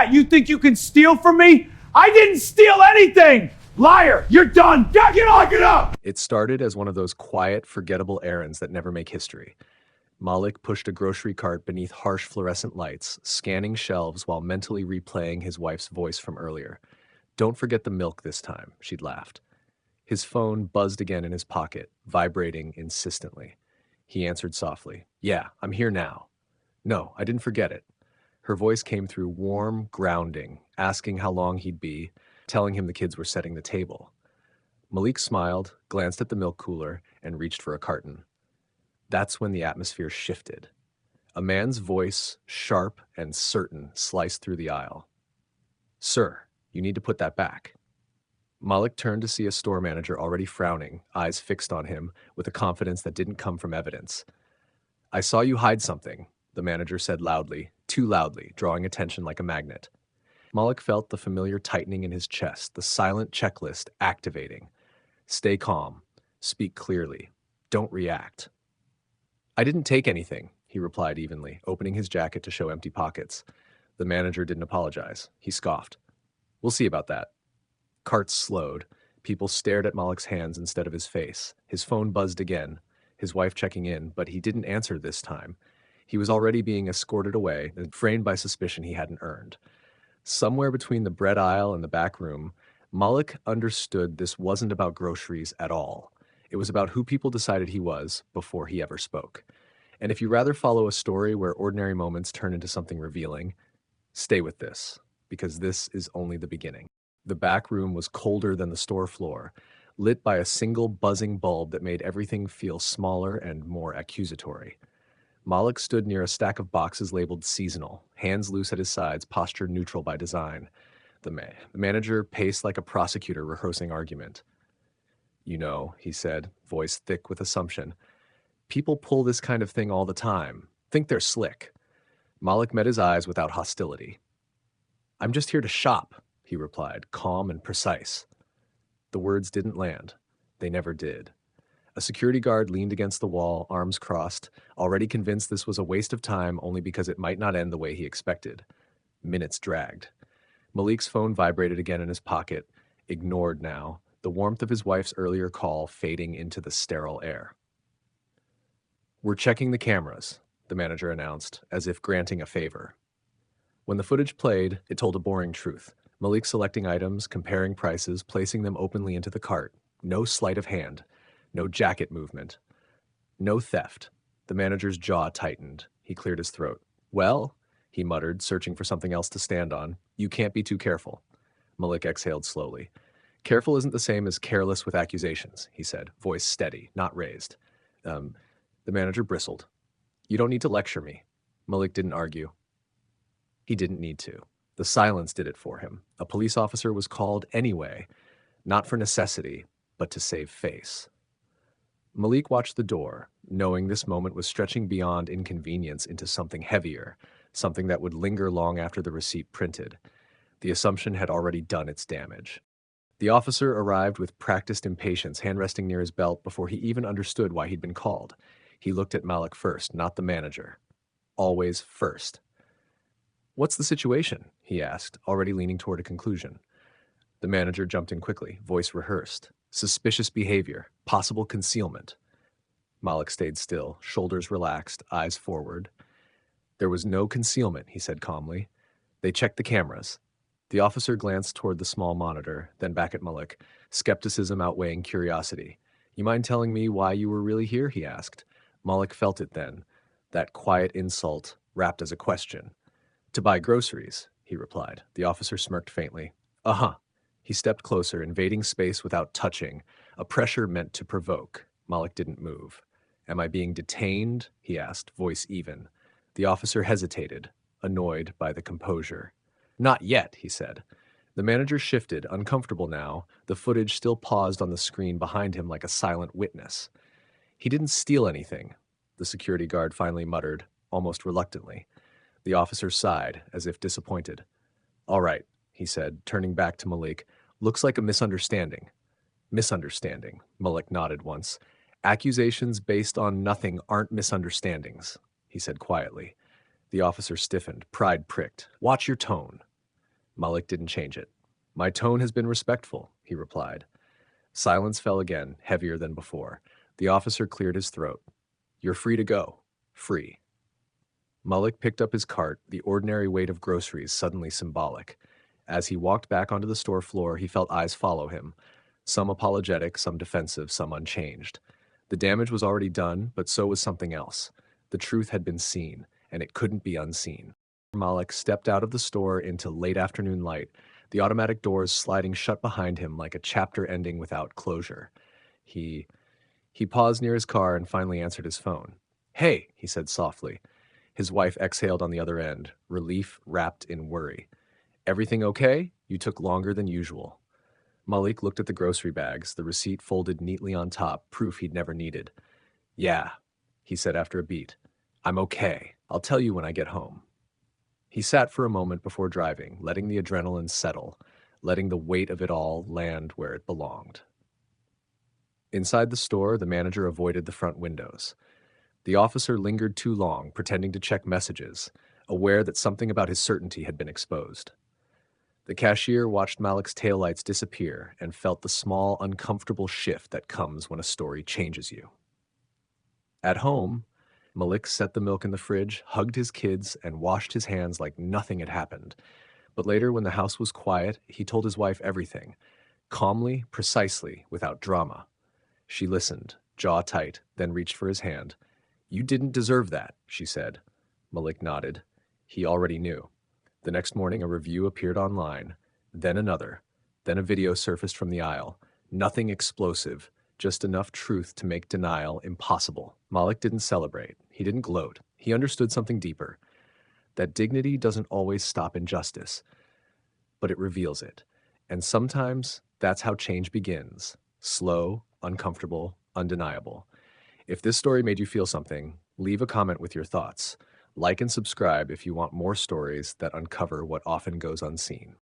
You think you can steal from me? I didn't steal anything! Liar! You're done! Get up! It started as one of those quiet, forgettable errands that never make history. Malik pushed a grocery cart beneath harsh fluorescent lights, scanning shelves while mentally replaying his wife's voice from earlier. "Don't forget the milk this time," she'd laughed. His phone buzzed again in his pocket, vibrating insistently. He answered softly, "Yeah, I'm here now." "No, I didn't forget it." Her voice came through warm, grounding, asking how long he'd be, telling him the kids were setting the table. Malik smiled, glanced at the milk cooler, and reached for a carton. That's when the atmosphere shifted. A man's voice, sharp and certain, sliced through the aisle. "Sir, you need to put that back." Malik turned to see a store manager already frowning, eyes fixed on him, with a confidence that didn't come from evidence. "I saw you hide something," the manager said loudly, too loudly, drawing attention like a magnet. Malik felt the familiar tightening in his chest, the silent checklist activating. Stay calm. Speak clearly. Don't react. "I didn't take anything," he replied evenly, opening his jacket to show empty pockets. The manager didn't apologize. He scoffed. "We'll see about that." Carts slowed. People stared at Malik's hands instead of his face. His phone buzzed again, his wife checking in, but he didn't answer this time. He was already being escorted away and framed by suspicion he hadn't earned. Somewhere between the bread aisle and the back room, Malik understood this wasn't about groceries at all. It was about who people decided he was before he ever spoke. And if you rather follow a story where ordinary moments turn into something revealing, stay with this, because this is only the beginning. The back room was colder than the store floor, lit by a single buzzing bulb that made everything feel smaller and more accusatory. Malik stood near a stack of boxes labeled seasonal, hands loose at his sides, posture neutral by design. The manager paced like a prosecutor rehearsing argument. "You know," he said, voice thick with assumption, "people pull this kind of thing all the time. Think they're slick." Malik met his eyes without hostility. "I'm just here to shop," he replied, calm and precise. The words didn't land. They never did. A security guard leaned against the wall, arms crossed, already convinced this was a waste of time only because it might not end the way he expected. Minutes dragged. Malik's phone vibrated again in his pocket, ignored now, the warmth of his wife's earlier call fading into the sterile air. "We're checking the cameras," the manager announced, as if granting a favor. When the footage played, it told a boring truth. Malik selecting items, comparing prices, placing them openly into the cart. No sleight of hand. No jacket movement. No theft. The manager's jaw tightened. He cleared his throat. "Well," he muttered, searching for something else to stand on, "you can't be too careful." Malik exhaled slowly. "Careful isn't the same as careless with accusations," he said, voice steady, not raised. The manager bristled. "You don't need to lecture me." Malik didn't argue. He didn't need to. The silence did it for him. A police officer was called anyway, not for necessity, but to save face. Malik watched the door, knowing this moment was stretching beyond inconvenience into something heavier, something that would linger long after the receipt printed. The assumption had already done its damage. The officer arrived with practiced impatience, hand resting near his belt before he even understood why he'd been called. He looked at Malik first, not the manager. Always first. "What's the situation?" he asked, already leaning toward a conclusion. The manager jumped in quickly, voice rehearsed. "Suspicious behavior, possible concealment." Malik stayed still, shoulders relaxed, eyes forward. "There was no concealment," he said calmly. "They checked the cameras." The officer glanced toward the small monitor, then back at Malik, skepticism outweighing curiosity. "You mind telling me why you were really here?" he asked. Malik felt it then, that quiet insult wrapped as a question. "To buy groceries," he replied. The officer smirked faintly. "Uh-huh." He stepped closer, invading space without touching, a pressure meant to provoke. Malik didn't move. "Am I being detained?" he asked, voice even. The officer hesitated, annoyed by the composure. "Not yet," he said. The manager shifted, uncomfortable now, the footage still paused on the screen behind him like a silent witness. "He didn't steal anything," the security guard finally muttered, almost reluctantly. The officer sighed, as if disappointed. "All right," he said, turning back to Malik. "Looks like a misunderstanding." "Misunderstanding," Malik nodded once. "Accusations based on nothing aren't misunderstandings," he said quietly. The officer stiffened, pride pricked. "Watch your tone." Malik didn't change it. My tone has been respectful, he replied. Silence fell again, heavier than before. The officer cleared his throat. You're free to go. Free. Malik picked up his cart, the ordinary weight of groceries suddenly symbolic. As he walked back onto the store floor, he felt eyes follow him, some apologetic, some defensive, some unchanged. The damage was already done, but so was something else. The truth had been seen, and it couldn't be unseen. Malik stepped out of the store into late afternoon light, the automatic doors sliding shut behind him like a chapter ending without closure. He paused near his car and finally answered his phone. Hey, he said softly. His wife exhaled on the other end, relief wrapped in worry. Everything okay? You took longer than usual. Malik looked at the grocery bags, the receipt folded neatly on top, proof he'd never needed. Yeah, he said after a beat. I'm okay. I'll tell you when I get home. He sat for a moment before driving, letting the adrenaline settle, letting the weight of it all land where it belonged. Inside the store, the manager avoided the front windows. The officer lingered too long, pretending to check messages, aware that something about his certainty had been exposed. The cashier watched Malik's taillights disappear and felt the small, uncomfortable shift that comes when a story changes you. At home, Malik set the milk in the fridge, hugged his kids, and washed his hands like nothing had happened. But later, when the house was quiet, he told his wife everything, calmly, precisely, without drama. She listened, jaw tight, then reached for his hand. You didn't deserve that, she said. Malik nodded. He already knew. The next morning, a review appeared online, then another, then a video surfaced from the aisle. Nothing explosive, just enough truth to make denial impossible. Malik didn't celebrate. He didn't gloat. He understood something deeper. That dignity doesn't always stop injustice, but it reveals it. And sometimes that's how change begins. Slow, uncomfortable, undeniable. If this story made you feel something, leave a comment with your thoughts. Like and subscribe if you want more stories that uncover what often goes unseen.